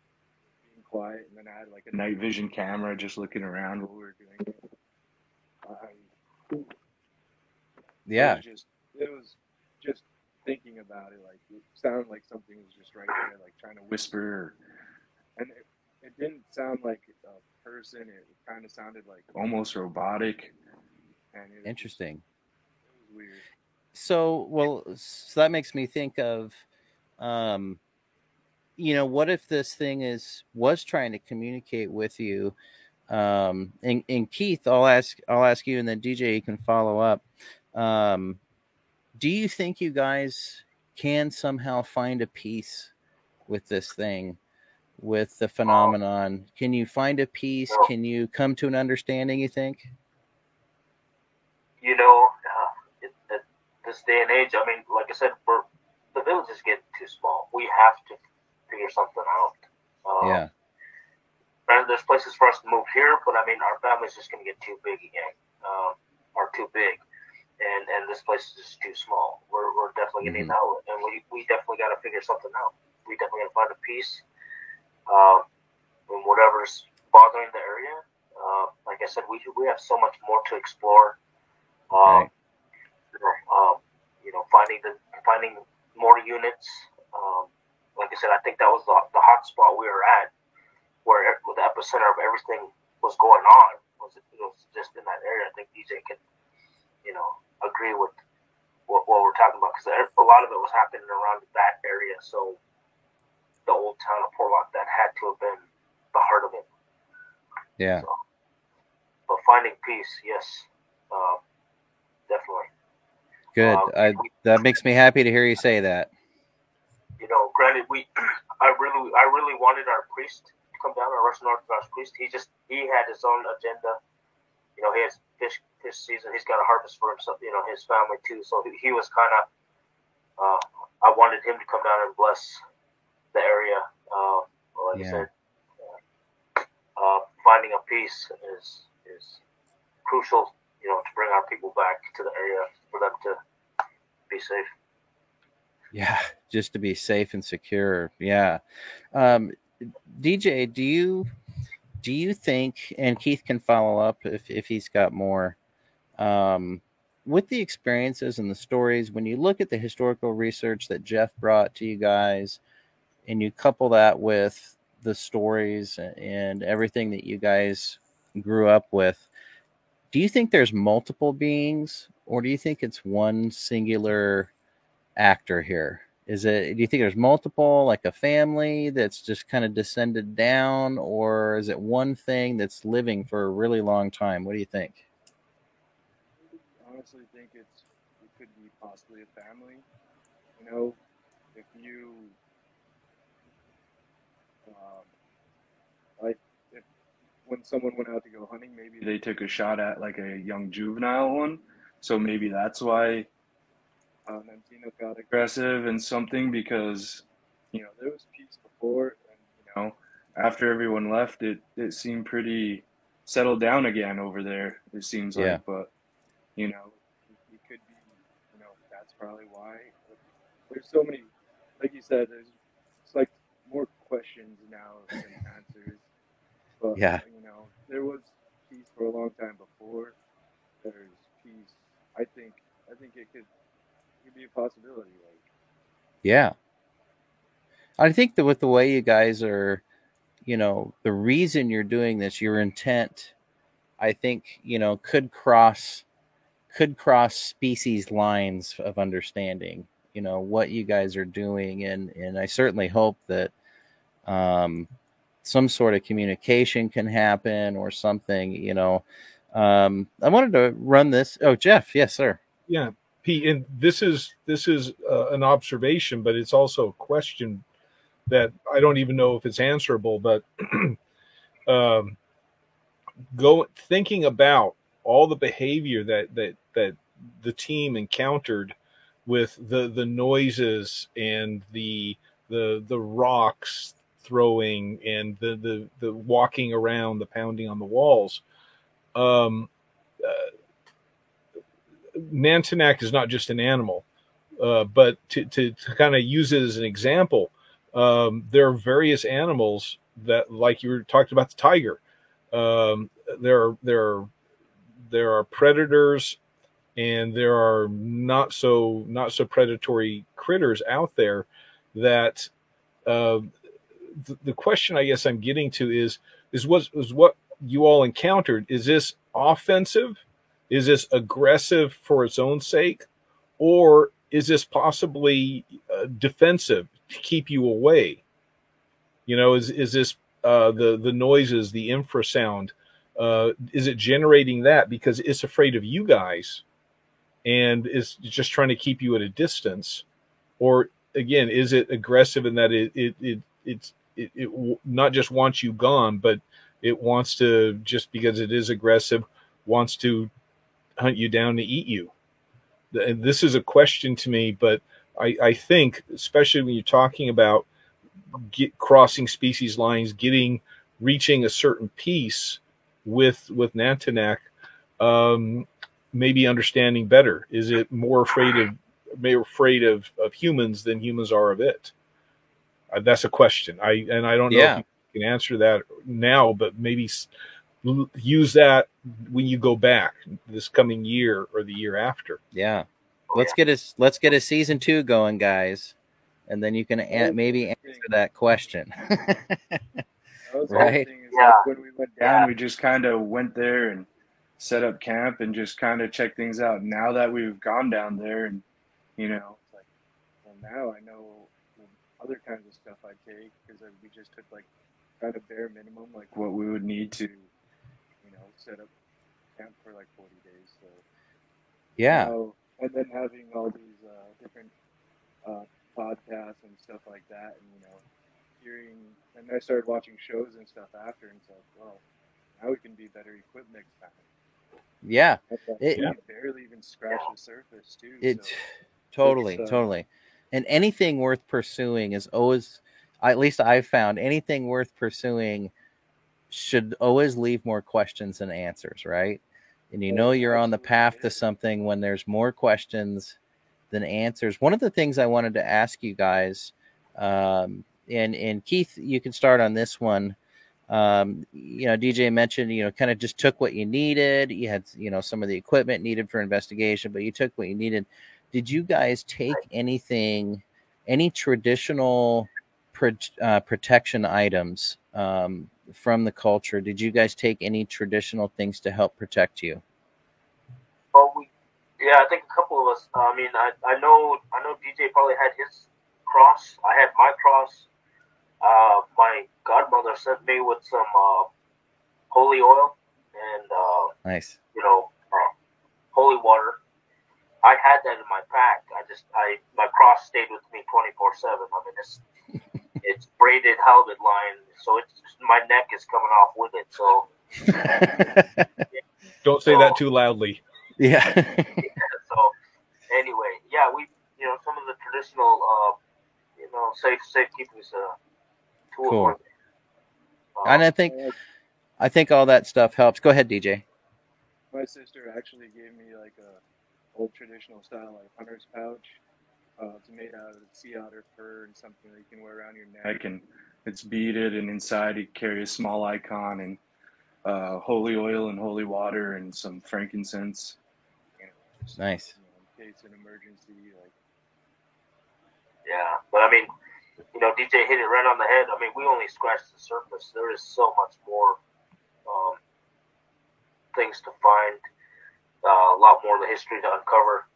[SPEAKER 4] being quiet. And then I had like a night vision camera just looking around while we were doing it.
[SPEAKER 1] Yeah,
[SPEAKER 4] it was just thinking about it, like it sounded like something was just right there, like trying to whisper, and it didn't sound like a person. It kind of sounded like almost robotic. And
[SPEAKER 1] interesting.
[SPEAKER 4] It was weird.
[SPEAKER 1] So that makes me think of, what if this thing was trying to communicate with you? And Keith, I'll ask you, and then DJ, you can follow up. Do you think you guys can somehow find a peace with this thing, with the phenomenon? Can you find a peace? Can you come to an understanding, you think?
[SPEAKER 3] At this day and age, I mean, like I said, the village is getting too small. We have to figure something out.
[SPEAKER 1] Yeah.
[SPEAKER 3] And there's places for us to move here, but I mean, our family's just going to get too big again, or too big. And this place is just too small. We're definitely going to need an outlet, and we definitely got to figure something out. We definitely got to find a peace in whatever's bothering the area. Like I said, we have so much more to explore.
[SPEAKER 1] Right.
[SPEAKER 3] Finding more units. Like I said, I think that was the hot spot we were at, where the epicenter of everything was going on. It was just in that area. I think DJ can, agree with what we're talking about, because a lot of it was happening around that area. So the old town of Portlock, that had to have been the heart of it.
[SPEAKER 1] Yeah.
[SPEAKER 3] So, but finding peace, yes, definitely.
[SPEAKER 1] Good. That makes me happy to hear you say that.
[SPEAKER 3] I really wanted our priest to come down, our Russian Orthodox priest. He had his own agenda. You know, he has fish season. He's got a harvest for himself, you know, his family too. So he was kind of, I wanted him to come down and bless the area. Like I said, finding a peace is crucial, you know, to bring our people back to the area for them to be safe.
[SPEAKER 1] Yeah, just to be safe and secure. Yeah. DJ, do you think, and Keith can follow up if he's got more, with the experiences and the stories, when you look at the historical research that Jeff brought to you guys, and you couple that with the stories and everything that you guys grew up with, do you think there's multiple beings, or do you think it's one singular actor here? Do you think there's multiple, like a family that's just kind of descended down, or is it one thing that's living for a really long time? What do you think?
[SPEAKER 4] I honestly think it could be possibly a family. You know, if you if when someone went out to go hunting, maybe they took a shot at like a young juvenile one, so maybe that's why Nantino got aggressive and something, because, you know, there was peace before, and, you know, after everyone left, it seemed pretty settled down again over there, it seems like. But, you know, it could be, you know, that's probably why. But there's so many, like you said, it's like more questions now than answers. But, you know, there was peace for a long time before. There's peace. I think it could be a possibility.
[SPEAKER 1] Yeah. I think that with the way you guys are, you know, the reason you're doing this, your intent, I think, you know, could cross species lines of understanding, you know, what you guys are doing. And I certainly hope that some sort of communication can happen or something, you know. I wanted to run this. Oh, Jeff. Yes, sir.
[SPEAKER 2] Yeah. Pete, and this is an observation, but it's also a question that I don't even know if it's answerable. But thinking about all the behavior that the team encountered with the noises and the rocks throwing and the walking around, the pounding on the walls. Nantinak is not just an animal, but to kind of use it as an example, there are various animals that, like you were talking about the tiger. There are predators, and there are not so predatory critters out there. That the question I guess I'm getting to is what you all encountered. Is this offensive? Is this aggressive for its own sake? Or is this possibly defensive to keep you away? You know, is this the noises, the infrasound? Is it generating that because it's afraid of you guys and is just trying to keep you at a distance? Or again, is it aggressive in that it not just wants you gone, but it wants to, just because it is aggressive, wants to hunt you down to eat you? And this is a question to me, but I think, especially when you're talking about crossing species lines, reaching a certain peace with Nantinak, maybe understanding better. Is it more afraid of humans than humans are of it? That's a question. I don't know if you can answer that now, but maybe use that when you go back this coming year or the year after.
[SPEAKER 1] Yeah. Let's get a season 2 going, guys. And then you can maybe answer that question. Right?
[SPEAKER 4] Like when we went down, we just kind of went there and set up camp and just kind of check things out. Now that we've gone down there, and, you know, it's like, well, now I know other kinds of stuff I take, because we just took like kind of bare minimum, like what we would need to, you know, set up camp for like 40 days. So
[SPEAKER 1] yeah.
[SPEAKER 4] You know, and then having all these different podcasts and and stuff like that. And, and I started watching shows and stuff after, and it's like, well, now we can be better equipped next time.
[SPEAKER 1] Yeah.
[SPEAKER 4] We barely even scratch the surface too.
[SPEAKER 1] Totally. And anything worth pursuing is always, at least I've found, anything worth pursuing should always leave more questions than answers, right? And you're on the path to something when there's more questions than answers. One of the things I wanted to ask you guys, and Keith, you can start on this one. DJ mentioned, kind of just took what you needed. You had, some of the equipment needed for investigation, but you took what you needed. Did you guys take any traditional protection items from the culture? Did you guys take any traditional things to help protect you?
[SPEAKER 3] Well, I think a couple of us. I mean, I know DJ probably had his cross. I had my cross. My godmother sent me with some holy oil and
[SPEAKER 1] nice,
[SPEAKER 3] holy water. I had that in my pack. My cross stayed with me 24/7. I mean, it's braided helmet line, so my neck is coming off with it. So
[SPEAKER 2] don't say that too loudly.
[SPEAKER 1] Yeah.
[SPEAKER 3] So anyway, we some of the traditional safekeeping tools.
[SPEAKER 1] Cool. And I think all that stuff helps. Go ahead, DJ.
[SPEAKER 4] My sister actually gave me like a old traditional style like hunter's pouch. It's made out of sea otter fur and something that you can wear around your neck, and it's beaded, and inside you carry a small icon and holy oil and holy water and some frankincense.
[SPEAKER 1] Nice.
[SPEAKER 4] In case an emergency,
[SPEAKER 3] Yeah, but I mean, DJ hit it right on the head. I mean, we only scratched the surface. There is so much more things to find. A lot more of the history to uncover.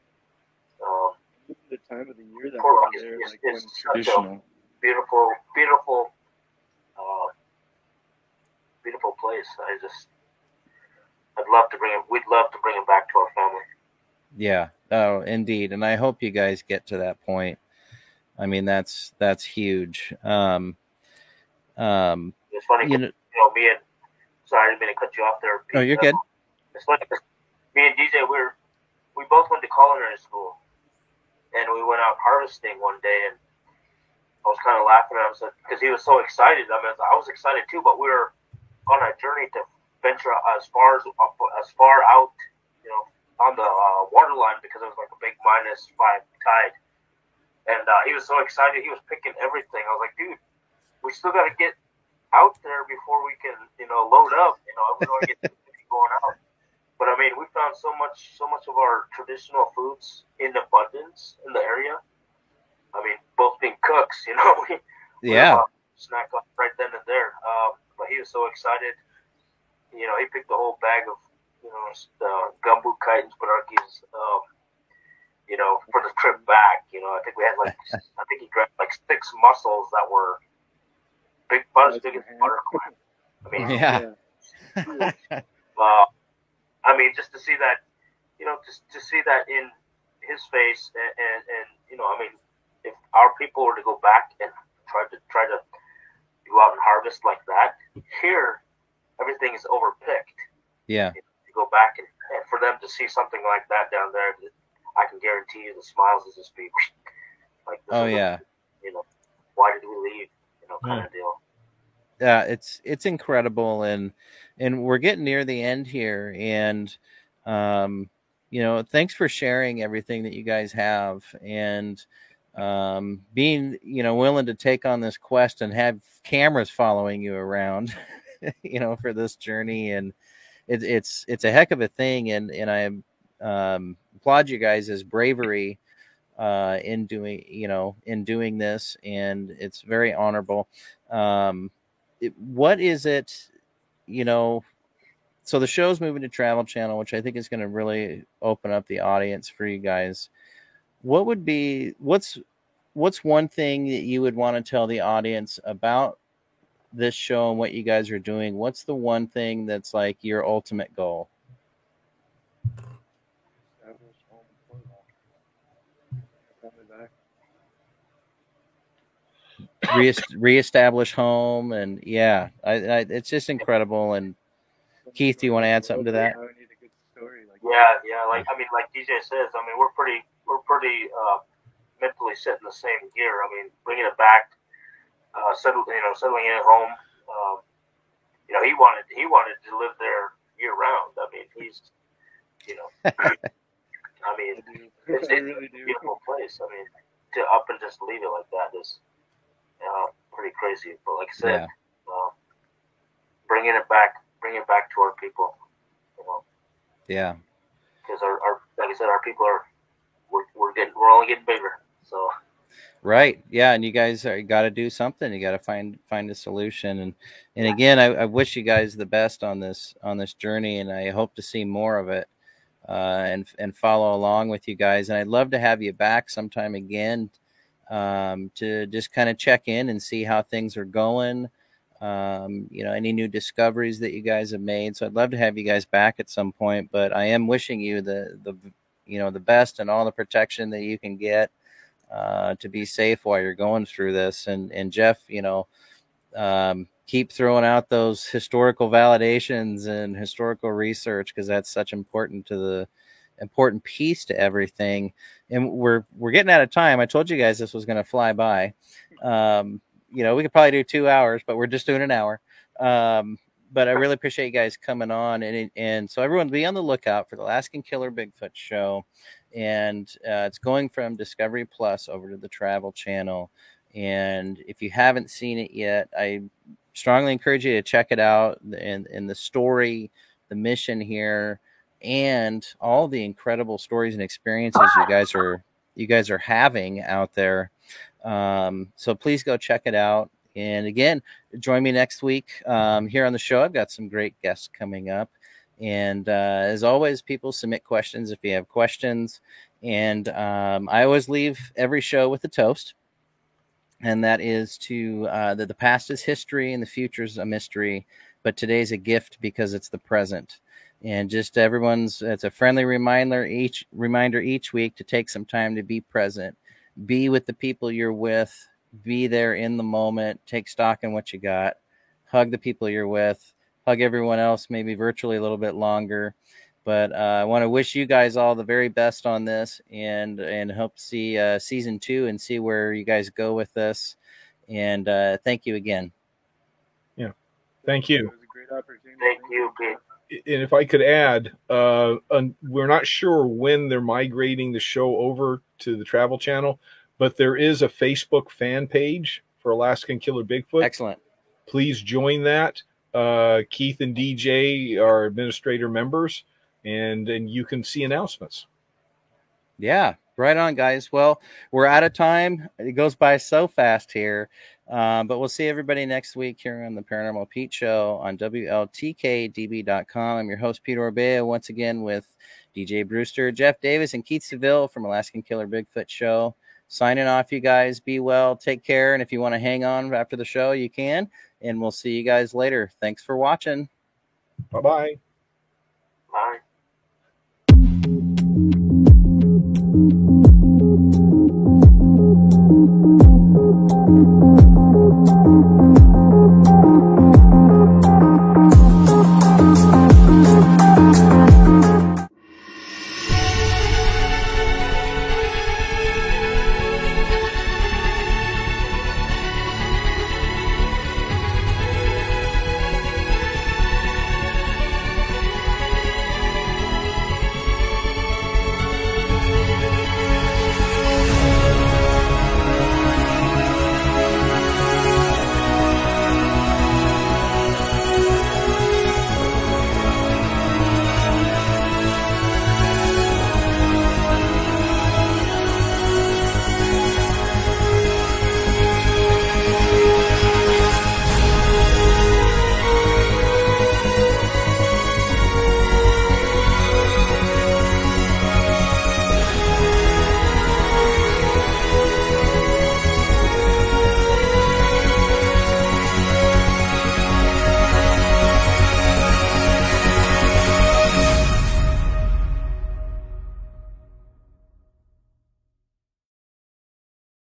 [SPEAKER 4] The time of the year that we're there,
[SPEAKER 3] it's traditional. Beautiful place. I'd love to bring him. We'd love to bring him back to our family.
[SPEAKER 1] Yeah. Oh, indeed. And I hope you guys get to that point. I mean, that's huge.
[SPEAKER 3] It's funny, me and sorry, I didn't mean to cut you off there.
[SPEAKER 1] Oh, you're good.
[SPEAKER 3] It's funny because me and DJ, we both went to culinary school, and we went out harvesting one day, and I was kind of laughing at him because he was so excited. I mean, I was excited too, but we were on a journey to venture as far out, on the water line because it was like a big -5 tide. And he was so excited. He was picking everything. I was like, dude, we still got to get out there before we can, load up. We don't get going out. But I mean, we found so much of our traditional foods in abundance in the area. I mean, both being cooks, we snack up right then and there. But he was so excited. He picked the whole bag of, gumbo chitons, bararkis, for the trip back. I think we had he grabbed 6 mussels that were big, about as big as butterfly. I mean,
[SPEAKER 1] yeah.
[SPEAKER 3] I mean, just to see that, just to see that in his face, and I mean, if our people were to go back and try to go out and harvest like that, here everything is overpicked.
[SPEAKER 1] Yeah.
[SPEAKER 3] To go back and for them to see something like that down there, I can guarantee you the smiles will just be like,
[SPEAKER 1] oh yeah,
[SPEAKER 3] why did we leave? Kind of deal.
[SPEAKER 1] Yeah, it's incredible, and we're getting near the end here, and thanks for sharing everything that you guys have, and being willing to take on this quest and have cameras following you around, for this journey, and it's a heck of a thing, and I applaud you guys' bravery in doing this, and it's very honorable. What is it, so the show's moving to Travel Channel, which I think is going to really open up the audience for you guys. What's one thing that you would want to tell the audience about this show and what you guys are doing? What's the one thing that's like your ultimate goal? reestablish home, and yeah, it's just incredible. And Keith, do you want to add something to that?
[SPEAKER 4] I need a good story. Like
[SPEAKER 3] Yeah. Like DJ says, we're pretty mentally set in the same gear. Bringing it back, settling in at home. He wanted to live there year round. He's, it's a beautiful place. To up and just leave it like that is pretty crazy. But like I said, bringing it back to our people.
[SPEAKER 1] Yeah.
[SPEAKER 3] Because our like I said, our people we're only getting bigger. So.
[SPEAKER 1] Right. Yeah. And you guys got to do something. You got to find a solution. And again, I wish you guys the best on this journey, and I hope to see more of it, and follow along with you guys. And I'd love to have you back sometime again, to just kind of check in and see how things are going. Any new discoveries that you guys have made. So I'd love to have you guys back at some point, but I am wishing you the best and all the protection that you can get, to be safe while you're going through this. And Jeff, keep throwing out those historical validations and historical research, because that's such important piece to everything. And we're getting out of time. I told you guys this was going to fly by. We could probably do 2 hours, but we're just doing an hour. But I really appreciate you guys coming on, and so everyone be on the lookout for the Alaskan Killer Bigfoot show. And it's going from Discovery Plus over to the Travel Channel. And if you haven't seen it yet, I strongly encourage you to check it out, and the story, the mission here, and all the incredible stories and experiences you guys are having out there. So please go check it out. And again, join me next week here on the show. I've got some great guests coming up. And as always, people submit questions if you have questions. And I always leave every show with a toast. And that is that the past is history and the future is a mystery, but today's a gift because it's the present. And just it's a friendly reminder each week to take some time to be present, be with the people you're with, be there in the moment, take stock in what you got, hug the people you're with, hug everyone else, maybe virtually a little bit longer. But I want to wish you guys all the very best on this, and hope to see season 2 and see where you guys go with this. And thank you again.
[SPEAKER 2] Yeah, thank you.
[SPEAKER 4] It was a great opportunity.
[SPEAKER 3] Thank you, Pete.
[SPEAKER 2] And if I could add, we're not sure when they're migrating the show over to the Travel Channel, but there is a Facebook fan page for Alaskan Killer Bigfoot.
[SPEAKER 1] Excellent.
[SPEAKER 2] Please join that. Keith and DJ are administrator members, and you can see announcements.
[SPEAKER 1] Yeah, right on, guys. Well, we're out of time. It goes by so fast here. But we'll see everybody next week here on the Paranormal Pete Show on WLTKDB.com. I'm your host, Pete Orbea, once again with DJ Brewster, Jeff Davis, and Keith Seville from Alaskan Killer Bigfoot Show. Signing off, you guys. Be well. Take care. And if you want to hang on after the show, you can. And we'll see you guys later. Thanks for watching.
[SPEAKER 2] Bye-bye.
[SPEAKER 3] Bye.